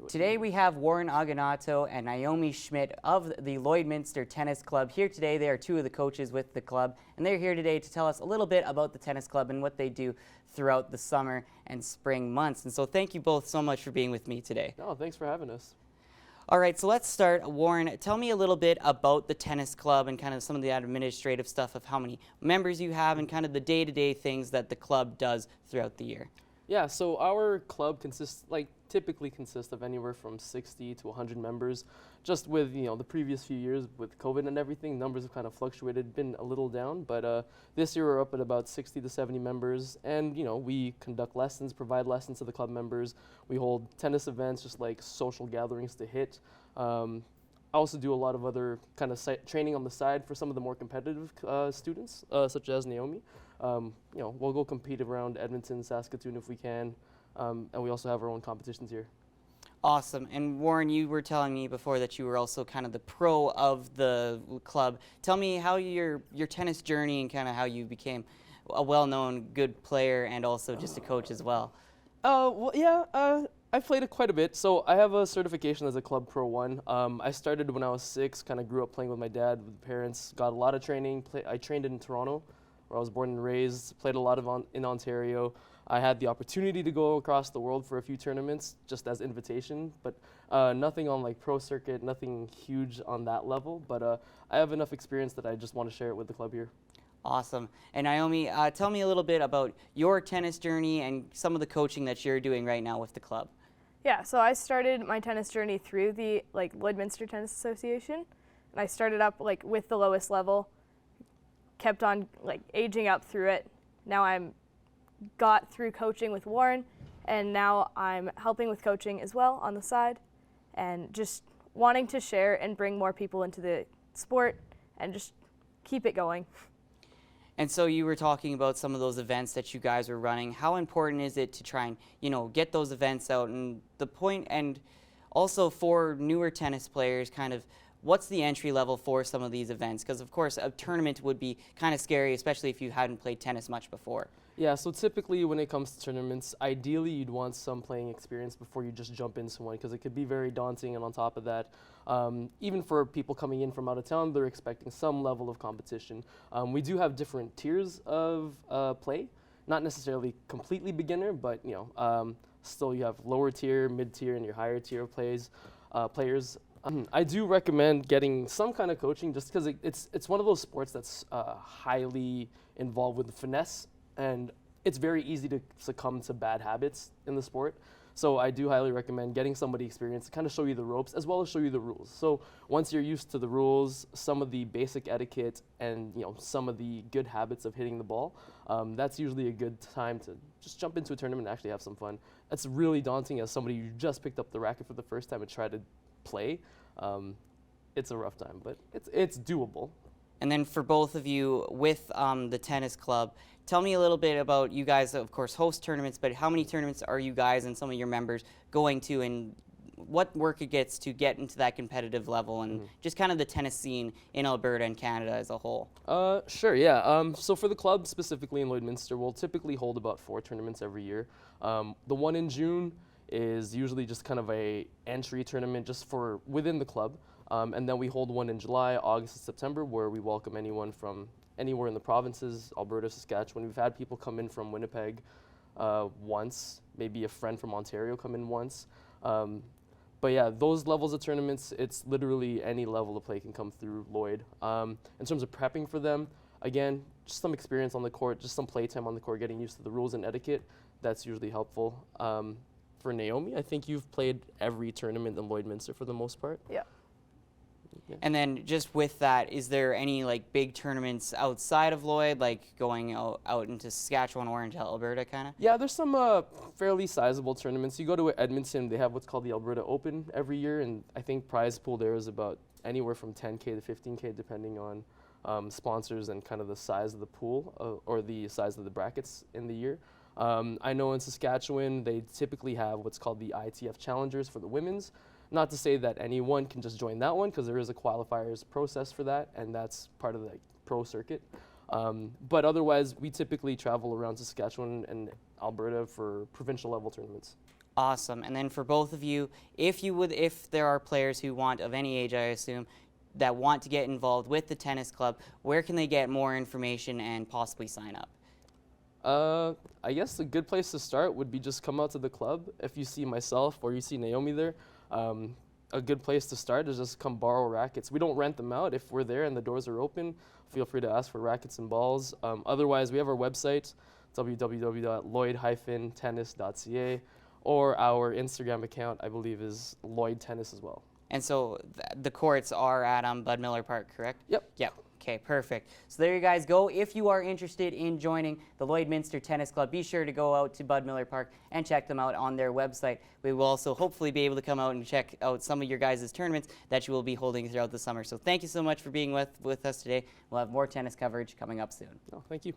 Today we have Warren Aganato and Naomi Schmidt of the Lloydminster Tennis Club here today. They are two of the coaches with the club, and they're here today to tell us a little bit about the tennis club and what they do throughout the summer and spring months. And so thank you both so much for being with me today. No, thanks for having us. All right, so let's start. Warren, tell me a little bit about the tennis club and kind of some of the administrative stuff of how many members you have and kind of the day-to-day things that the club does throughout the year. Yeah, so our club typically consists of anywhere from 60 to 100 members. Just with, the previous few years with COVID and everything, numbers have kind of fluctuated, been a little down, but this year we're up at about 60 to 70 members, and, we conduct lessons, provide lessons to the club members. We hold tennis events, just like social gatherings to hit. I also do a lot of other kind of training on the side for some of the more competitive students, such as Naomi. We'll go compete around Edmonton, Saskatoon if we can, and we also have our own competitions here. Awesome. And Warren, you were telling me before that you were also kind of the pro of the club. Tell me how your tennis journey and kind of how you became a well-known good player and also just a coach as well. I've played it quite a bit. So I have a certification as a Club Pro 1. I started when I was 6, kind of grew up playing with my dad, with parents, got a lot of training. I trained in Toronto, where I was born and raised, played a lot in Ontario. I had the opportunity to go across the world for a few tournaments just as invitation, but nothing on like pro circuit, nothing huge on that level. But I have enough experience that I just want to share it with the club here. Awesome. And Naomi, tell me a little bit about your tennis journey and some of the coaching that you're doing right now with the club. Yeah, so I started my tennis journey through the Lloydminster Tennis Association, and I started up with the lowest level, kept on aging up through it. Now I'm got through coaching with Warren, and now I'm helping with coaching as well on the side, and just wanting to share and bring more people into the sport and just keep it going. And so you were talking about some of those events that you guys were running. How important is it to try and, get those events out? And the point, and also for newer tennis players, kind of what's the entry level for some of these events? Because of course a tournament would be kind of scary, especially if you hadn't played tennis much before. Yeah, so typically when it comes to tournaments, ideally you'd want some playing experience before you just jump into one, because it could be very daunting. And on top of that, even for people coming in from out of town, they're expecting some level of competition. We do have different tiers of play, not necessarily completely beginner, but still you have lower tier, mid tier, and your higher tier of players. I do recommend getting some kind of coaching, just because it's one of those sports that's highly involved with finesse, and it's very easy to succumb to bad habits in the sport. So I do highly recommend getting somebody experienced to kind of show you the ropes as well as show you the rules. So once you're used to the rules, some of the basic etiquette, and some of the good habits of hitting the ball, that's usually a good time to just jump into a tournament and actually have some fun. That's really daunting as somebody who just picked up the racket for the first time and tried to play. It's a rough time, but it's doable. And then for both of you with the tennis club, tell me a little bit about, you guys of course host tournaments, but how many tournaments are you guys and some of your members going to, and what work it gets to get into that competitive level, and just kind of the tennis scene in Alberta and Canada as a whole? Sure, yeah. So for the club specifically in Lloydminster, we'll typically hold about 4 tournaments every year. The one in June is usually just kind of a entry tournament just for within the club. And then we hold one in July, August, and September, where we welcome anyone from anywhere in the provinces, Alberta, Saskatchewan. We've had people come in from Winnipeg once, maybe a friend from Ontario come in once. But yeah, those levels of tournaments, it's literally any level of play can come through Lloyd. In terms of prepping for them, again, just some experience on the court, just some play time on the court, getting used to the rules and etiquette, that's usually helpful. For Naomi, I think you've played every tournament in Lloydminster for the most part. Yeah. Yeah. And then just with that, is there any big tournaments outside of Lloyd, going out into Saskatchewan or into Alberta kind of? Yeah, there's some fairly sizable tournaments. You go to Edmonton, they have what's called the Alberta Open every year, and I think prize pool there is about anywhere from 10K to 15K depending on sponsors and kind of the size of the pool or the size of the brackets in the year. I know in Saskatchewan, they typically have what's called the ITF Challengers for the women's. Not to say that anyone can just join that one, because there is a qualifiers process for that, and that's part of the pro circuit. But otherwise, we typically travel around Saskatchewan and Alberta for provincial level tournaments. Awesome. And then for both of you, if there are players who want, of any age I assume, that want to get involved with the tennis club, where can they get more information and possibly sign up? I guess a good place to start would be just come out to the club. If you see myself or you see Naomi there, a good place to start is just come borrow rackets. We don't rent them out. If we're there and the doors are open, feel free to ask for rackets and balls. Otherwise, we have our website, www.lloyd-tennis.ca, or our Instagram account, I believe, is Lloyd Tennis as well. And so the courts are at Bud Miller Park, correct? Yep. Yep. Okay, perfect. So there you guys go. If you are interested in joining the Lloydminster Tennis Club, be sure to go out to Bud Miller Park and check them out on their website. We will also hopefully be able to come out and check out some of your guys' tournaments that you will be holding throughout the summer. So thank you so much for being with us today. We'll have more tennis coverage coming up soon. No, thank you.